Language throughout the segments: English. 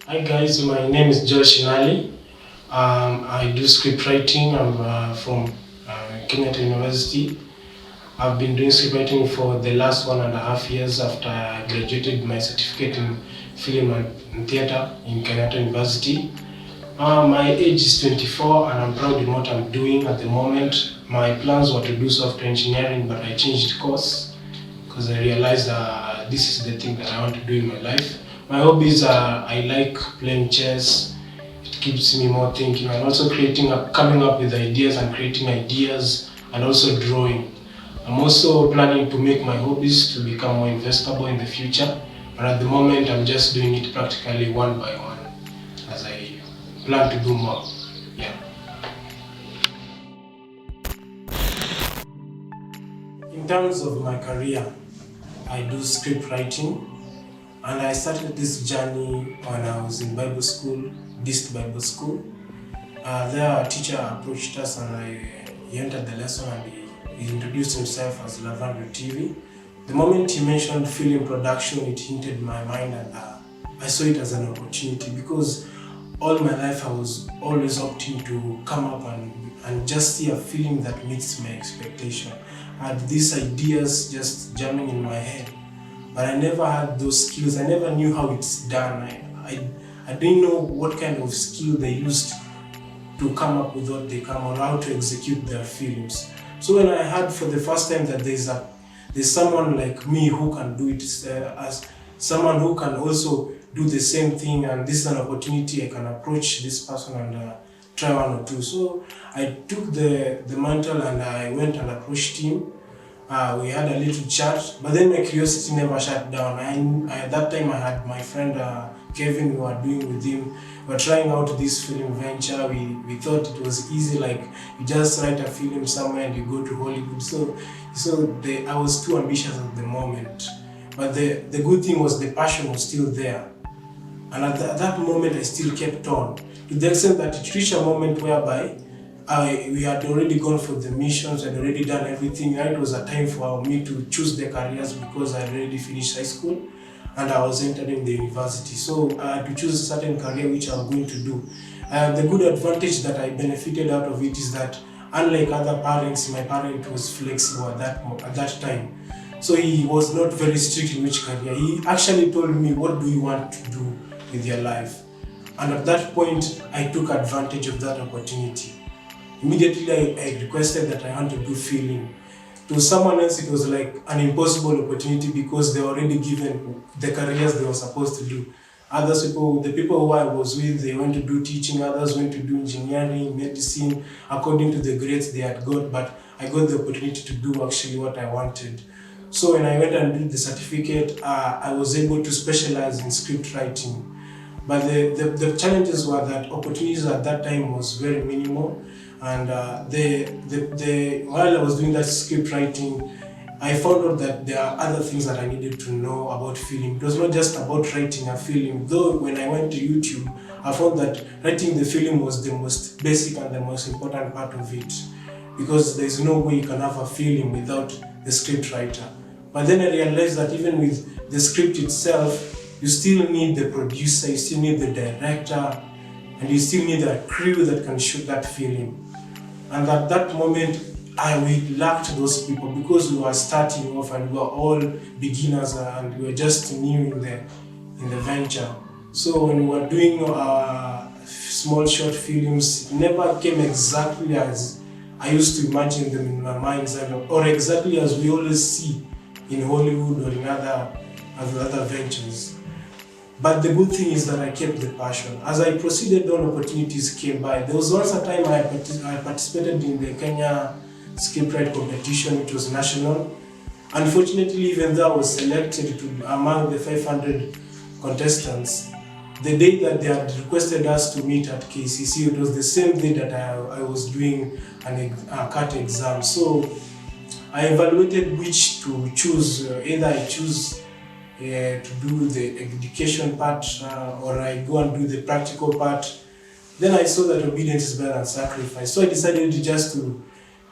Hi guys, my name is Shinali. I do script writing. I'm from Kenyatta University. I've been doing script writing for the last 1.5 years after I graduated my certificate in film and theatre in Kenyatta University. My age is 24 and I'm proud in what I'm doing at the moment. My plans were to do software engineering, but I changed course because I realized this is the thing that I want to do in my life. My hobbies are I like playing chess. It keeps me more thinking and also coming up with ideas and creating ideas and also drawing. I'm also planning to make my hobbies to become more investable in the future, but at the moment I'm just doing it practically one by one as I plan to do more. Yeah. In terms of my career, I do script writing. And I started this journey when I was in Bible school, Dist Bible School. There, our teacher approached us and he entered the lesson and he introduced himself as Lavando TV. The moment he mentioned film production, it hinted my mind and I saw it as an opportunity because all my life I was always opting to come up and just see a film that meets my expectation. I had these ideas just jamming in my head, but I never had those skills. I never knew how it's done. I didn't know what kind of skill they used to come up with what they come or how to execute their films. So when I heard for the first time that there's someone like me who can do it, as someone who can also do the same thing, and this is an opportunity I can approach this person and try one or two. So I took the mantle and I went and approached him. We had a little chat, but then my curiosity never shut down. At that time, I had my friend Kevin, we were doing with him. We were trying out this film venture. We thought it was easy, like you just write a film somewhere and you go to Hollywood. I was too ambitious at the moment. But the good thing was the passion was still there. And at that moment, I still kept on, to the extent that it reached a moment whereby we had already gone for the missions, had already done everything. Now it was a time for me to choose the careers because I had already finished high school and I was entering the university. So I had to choose a certain career which I'm going to do. The good advantage that I benefited out of it is that unlike other parents, my parent was flexible at that time. So he was not very strict in which career. He actually told me, what do you want to do with your life? And at that point, I took advantage of that opportunity. Immediately, I requested that I want to do film. To someone else, it was like an impossible opportunity because they were already given the careers they were supposed to do. The people who I was with, they went to do teaching, others went to do engineering, medicine, according to the grades they had got, but I got the opportunity to do actually what I wanted. So when I went and did the certificate, I was able to specialize in script writing. But the challenges were that opportunities at that time was very minimal, and while I was doing that script writing, I found out that there are other things that I needed to know about film. It was not just about writing a film, though when I went to YouTube, I found that writing the film was the most basic and the most important part of it, because there's no way you can have a film without the script writer. But then I realized that even with the script itself, you still need the producer, you still need the director, and you still need a crew that can shoot that film. And at that moment, we lacked those people because we were starting off and we were all beginners and we were just new in the venture. So when we were doing small short films, it never came exactly as I used to imagine them in my mind, or exactly as we always see in Hollywood or in other ventures. But the good thing is that I kept the passion. As I proceeded on, opportunities came by. There was once a time I participated in the Kenya scriptwriting competition, which was national. Unfortunately, even though I was selected among the 500 contestants, the day that they had requested us to meet at KCC, it was the same day that I was doing a CAT exam. So I evaluated which to choose. Either I choose to do the education part or I go and do the practical part. Then I saw that obedience is better than sacrifice. So I decided just to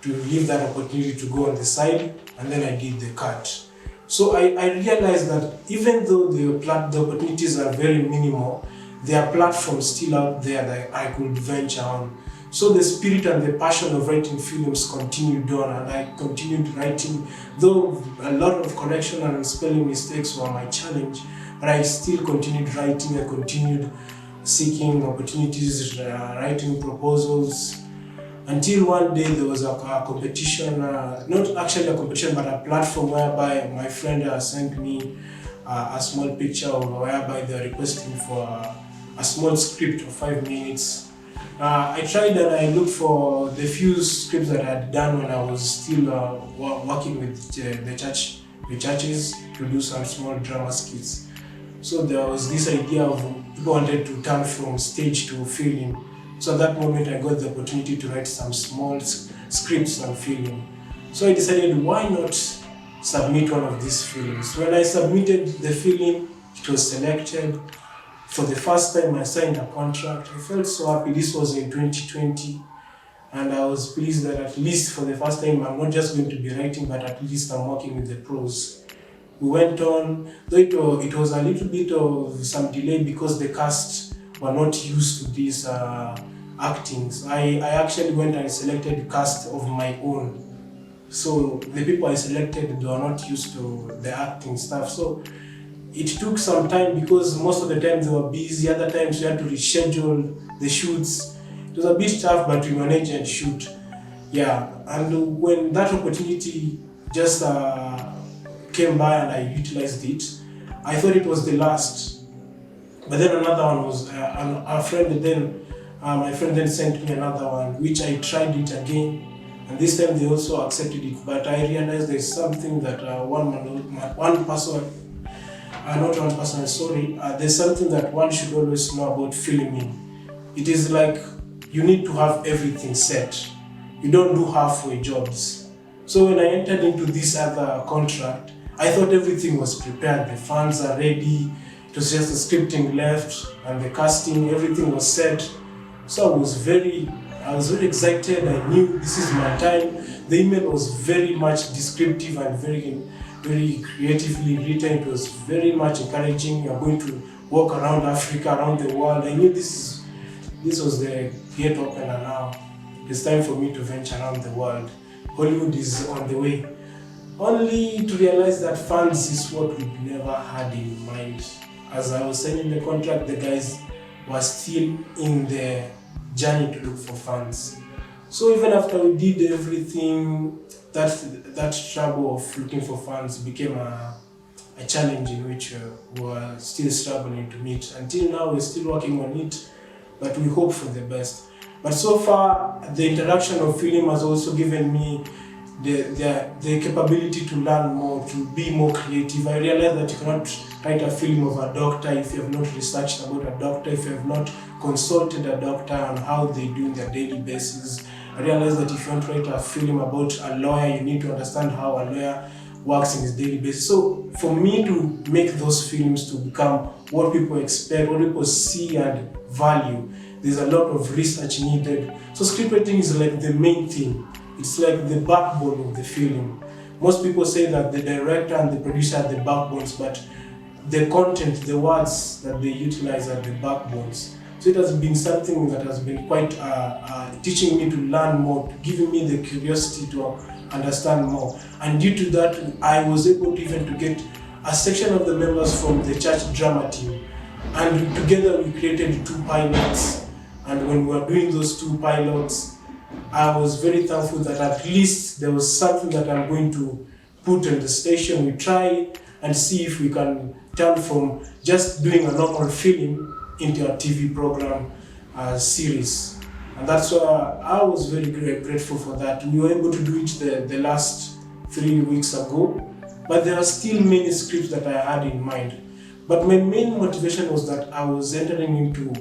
leave that opportunity to go on the side, and then I did the CAT. So I realized that even though the opportunities are very minimal, there are platforms still out there that I could venture on. So the spirit and the passion of writing films continued on, and I continued writing, though a lot of correction and spelling mistakes were my challenge, but I still continued writing. I continued seeking opportunities, writing proposals, until one day there was a competition, not actually a competition, but a platform whereby my friend sent me a small picture whereby they were requesting for a small script of 5 minutes. I tried and I looked for the few scripts that I had done when I was still working with the churches to do some small drama skits. So there was this idea of people wanted to turn from stage to film. So at that moment I got the opportunity to write some small scripts on film. So I decided, why not submit one of these films? When I submitted the film, it was selected. For the first time I signed a contract. I felt so happy. This was in 2020, and I was pleased that at least for the first time I'm not just going to be writing, but at least I'm working with the pros. We went on, though it was a little bit of some delay because the cast were not used to these actings. I actually went and selected a cast of my own. So the people I selected, they were not used to the acting stuff. So it took some time because most of the times they were busy, other times we had to reschedule the shoots. It was a bit tough, but we managed and shoot. Yeah, and when that opportunity just came by and I utilized it, I thought it was the last. But then another one was, my friend then sent me another one, which I tried it again. And this time they also accepted it, but I realized there's something that there's something that one should always know about filming. It is like you need to have everything set. You don't do halfway jobs. So when I entered into this other contract, I thought everything was prepared. The funds are ready. It was just the scripting left and the casting, everything was set. So I was very excited. I knew this is my time. The email was very much descriptive and very creatively written. It was very much encouraging. You are going to walk around Africa, around the world. I knew this was the gate opener now. It's time for me to venture around the world. Hollywood is on the way. Only to realize that funds is what we never had in mind. As I was signing the contract, the guys were still in the journey to look for funds. So even after we did everything, that trouble of looking for funds became a challenge in which we were still struggling to meet. Until now, we're still working on it, but we hope for the best. But so far, the interaction of film has also given me the capability to learn more, to be more creative. I realized that you cannot write a film of a doctor if you have not researched about a doctor, if you have not consulted a doctor on how they do in their daily basis. I realized that if you want to write a film about a lawyer, you need to understand how a lawyer works in his daily basis. So for me to make those films to become what people expect, what people see and value, there's a lot of research needed. So scriptwriting is like the main thing. It's like the backbone of the film. Most people say that the director and the producer are the backbones, but the content, the words that they utilize are the backbones. So it has been something that has been quite teaching me to learn more, giving me the curiosity to understand more. And due to that, I was able to even to get a section of the members from the church drama team. And together we created 2 pilots. And when we were doing those 2 pilots, I was very thankful that at least there was something that I'm going to put on the station. We try and see if we can turn from just doing a normal film into a TV program series. And that's why I was very grateful for that. We were able to do it the last 3 weeks ago, but there are still many scripts that I had in mind. But my main motivation was that I was entering into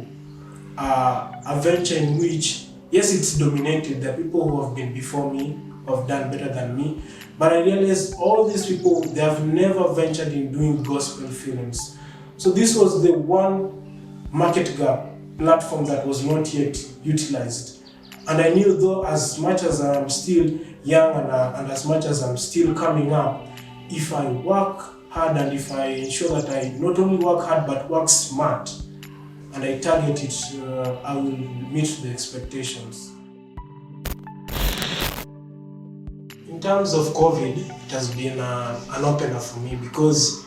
a venture in which, yes, it's dominated. There are people who have been before me, who have done better than me, but I realized all these people, they have never ventured in doing gospel films. So this was the one market gap platform that was not yet utilized. And I knew, though, as much as I'm still young and as much as I'm still coming up, if I work hard and if I ensure that I not only work hard but work smart, and I target it, I will meet the expectations. In terms of COVID, it has been an opener for me because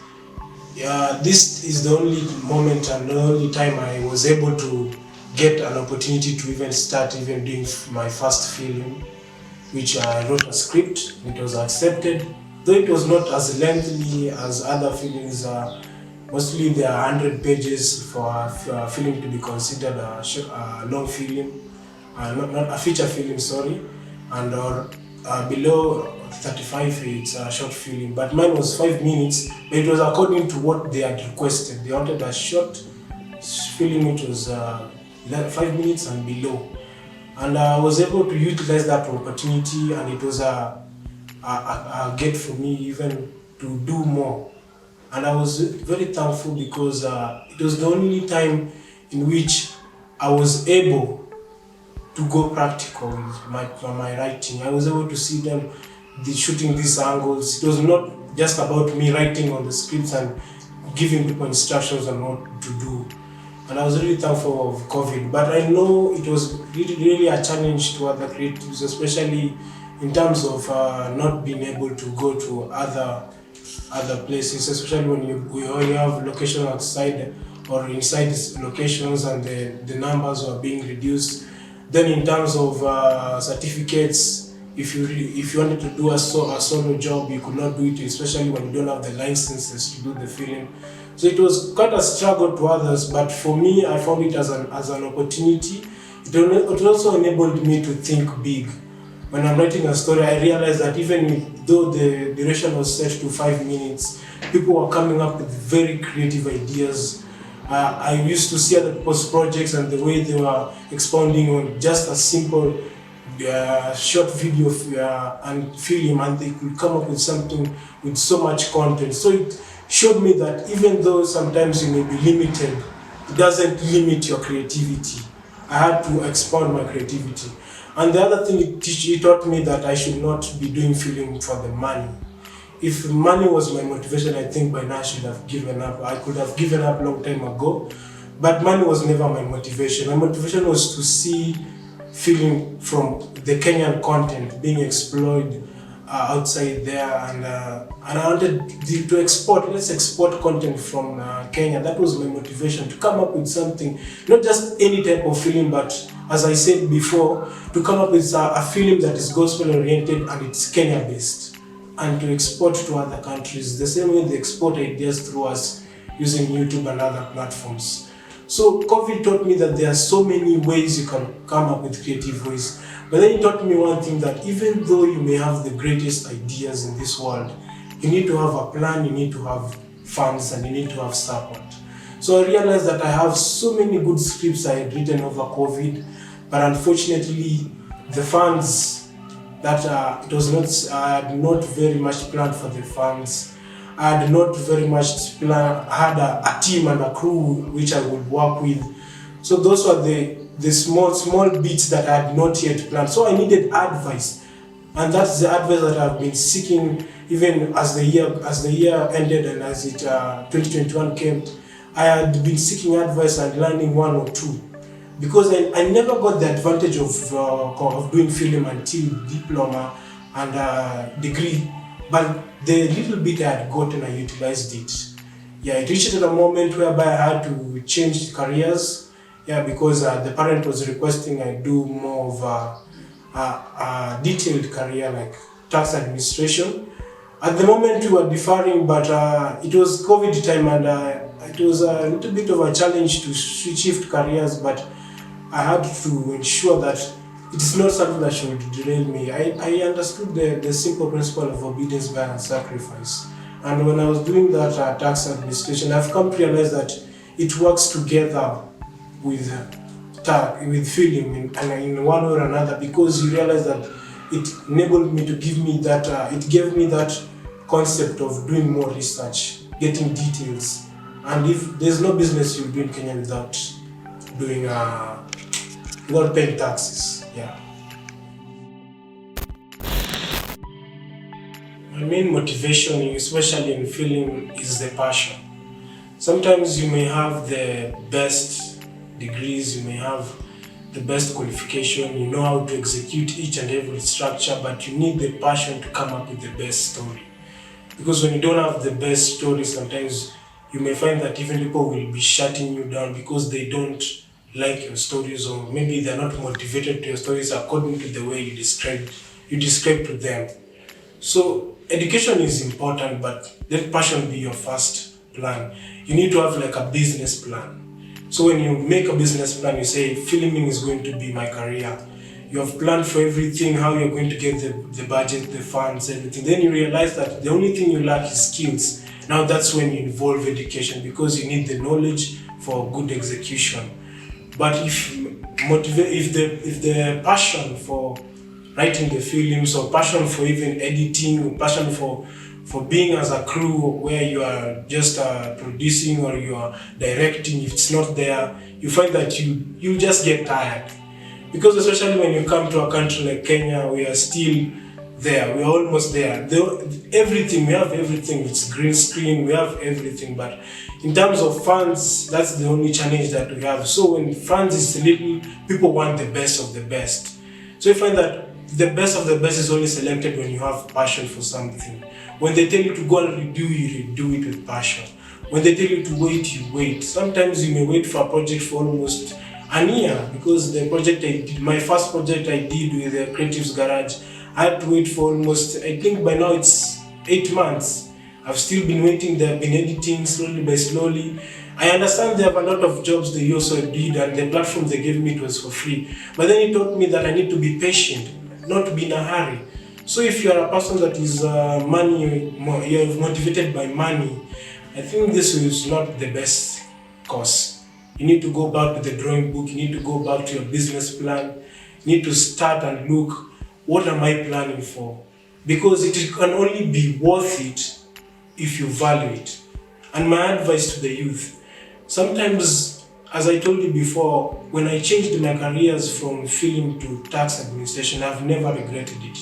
this is the only moment and the only time I was able to get an opportunity to even start even doing my first film, which I wrote a script. It was accepted, though it was not as lengthy as other films. Mostly there are 100 pages for a film to be considered a long film, not a feature film, sorry, and or below 35 it's a short film. But mine was 5 minutes, but it was according to what they had requested. They wanted a short film which was 5 minutes and below. And I was able to utilize that opportunity, and it was a get for me even to do more. And I was very thankful because it was the only time in which I was able to go practical with my writing. I was able to see them shooting these angles. It was not just about me writing on the scripts and giving people instructions on what to do. And I was really thankful of COVID. But I know it was really a challenge to other creatives, especially in terms of not being able to go to other places, especially when you have location outside or inside locations and the numbers are being reduced. Then in terms of certificates, if you wanted to do a solo job, you could not do it, especially when you don't have the licenses to do the film. So it was quite a struggle to others, but for me, I found it as an opportunity. It also enabled me to think big. When I'm writing a story, I realized that even though the duration was set to 5 minutes, people were coming up with very creative ideas. I used to see other people's projects and the way they were expounding on just a simple short video and film, and they could come up with something with so much content. So it showed me that even though sometimes you may be limited, it doesn't limit your creativity. I had to expand my creativity. And the other thing it taught me that I should not be doing film for the money. If money was my motivation, I think by now I should have given up. I could have given up a long time ago, but money was never my motivation. My motivation was to see film from the Kenyan content being explored outside there, and I wanted to export. Let's export content from Kenya. That was my motivation, to come up with something, not just any type of film, but as I said before, to come up with a film that is gospel oriented and it's Kenya based, and to export to other countries the same way they export ideas through us using YouTube and other platforms. So COVID taught me that there are so many ways you can come up with creative ways. But then it taught me one thing, that even though you may have the greatest ideas in this world, you need to have a plan, you need to have funds, and you need to have support. So I realized that I have so many good scripts I had written over COVID, but unfortunately the funds that I had not very much planned for the funds. I had not very much had a team and a crew which I would work with. So those were the small bits that I had not yet planned. So I needed advice, and that's the advice that I've been seeking even as the year ended and as 2021 came. I had been seeking advice and learning one or two, because I never got the advantage of doing film until diploma and degree. But the little bit I had gotten, I utilized it. Yeah, it reached a moment whereby I had to change careers. Yeah, because the parent was requesting I do more of a detailed career like tax administration. At the moment we were deferring, but it was COVID time, and it was a little bit of a challenge to shift careers, but I had to ensure that it's not something that should derail me. I understood the simple principle of obedience by sacrifice. And when I was doing that tax administration, I've come to realize that it works together with film in one way or another, because you realize that it enabled me to give me that, it gave me that concept of doing more research, getting details. And if there's no business you do in Kenya without doing, without paying taxes. Yeah. My main motivation, especially in film, is the passion. Sometimes you may have the best degrees, you may have the best qualification, you know how to execute each and every structure, but you need the passion to come up with the best story. Because when you don't have the best story, sometimes you may find that even people will be shutting you down because they don't like your stories, or maybe they're not motivated to your stories according to the way you describe to them. So education is important, but let passion be your first plan. You need to have like a business plan. So when you make a business plan, you say filming is going to be my career. You have planned for everything, how you're going to get the budget, the funds, everything. Then you realize that the only thing you lack is skills. Now that's when you involve education, because you need the knowledge for good execution. But if the passion for writing the films, or passion for even editing, or passion for being as a crew where you are just producing or you are directing, if it's not there, you find that you just get tired. Because especially when you come to a country like Kenya, we are still there, we are almost there. Everything, we have everything, it's green screen, we have everything, but in terms of funds, that's the only challenge that we have. So when funds is little, people want the best of the best. So you find that the best of the best is only selected when you have passion for something. When they tell you to go and redo, you redo it with passion. When they tell you to wait, you wait. Sometimes you may wait for a project for almost an year, because the project I did, my first project I did with the Creatives Garage, I had to wait for almost, I think by now it's 8 months. I've still been waiting, they've been editing slowly by slowly. I understand they have a lot of jobs they also did, and the platform they gave me, it was for free. But then he taught me that I need to be patient, not to be in a hurry. So if you are a person that is you're motivated by money, I think this is not the best course. You need to go back to the drawing book, you need to go back to your business plan, you need to start and look, what am I planning for? Because it can only be worth it if you value it. And my advice to the youth, sometimes, as I told you before, when I changed my careers from film to tax administration, I've never regretted it.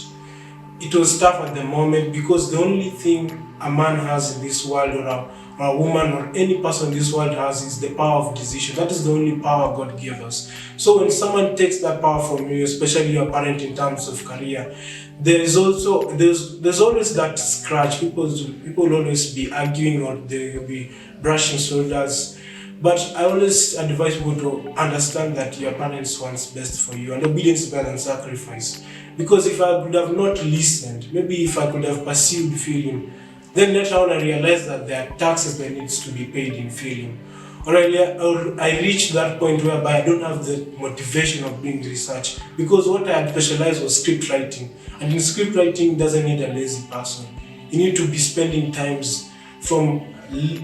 It was tough at the moment, because the only thing a man has in this world, or a woman, or any person in this world has, is the power of decision. That is the only power God gave us. So when someone takes that power from you, especially your parent in terms of career, there's always that scratch. People will always be arguing, or they will be brushing shoulders. But I always advise people to understand that your parents want best for you, and obedience is better than sacrifice. Because if I could have not listened, maybe if I could have pursued film, then later on I realized that there are taxes that needs to be paid in film. Or I reached that point whereby I don't have the motivation of doing research, because what I had specialized was script writing. And in script writing doesn't need a lazy person. You need to be spending times from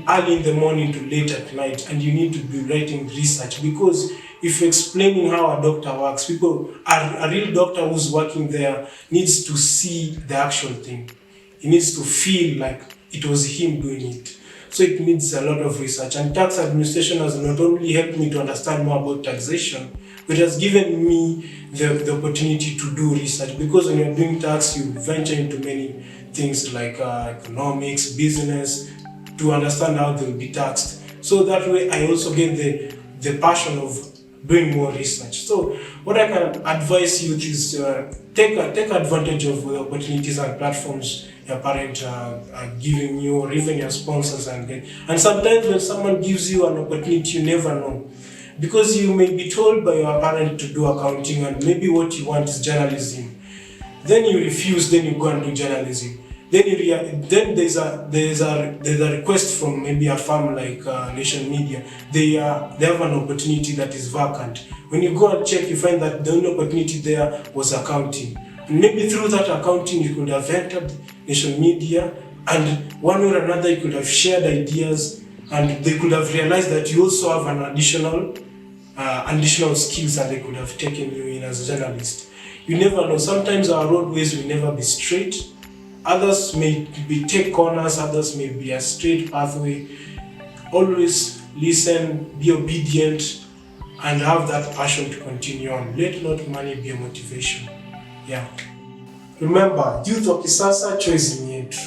early in the morning to late at night, and you need to be writing research, because if you're explaining how a doctor works, a real doctor who's working there needs to see the actual thing. He needs to feel like it was him doing it. So it needs a lot of research. And tax administration has not only helped me to understand more about taxation, but it has given me the opportunity to do research. Because when you're doing tax, you venture into many things like economics, business, to understand how they'll be taxed. So that way I also get the passion of doing more research. So what I can advise youth is take advantage of the opportunities and platforms your parents are giving you, or even your sponsors. And sometimes when someone gives you an opportunity, you never know. Because you may be told by your parent to do accounting, and maybe what you want is journalism. Then you refuse, then you go and do journalism. Then there's a request from maybe a firm like Nation Media. They have an opportunity that is vacant. When you go and check, you find that the only opportunity there was accounting. And maybe through that accounting, you could have entered Nation Media, and one way or another, you could have shared ideas, and they could have realized that you also have an additional skills, and they could have taken you in as a journalist. You never know. Sometimes our roadways will never be straight. Others may take corners, others may be a straight pathway. Always listen, be obedient, and have that passion to continue on. Let not money be a motivation. Yeah. Remember, youth wa kisasa, choice ni yetu.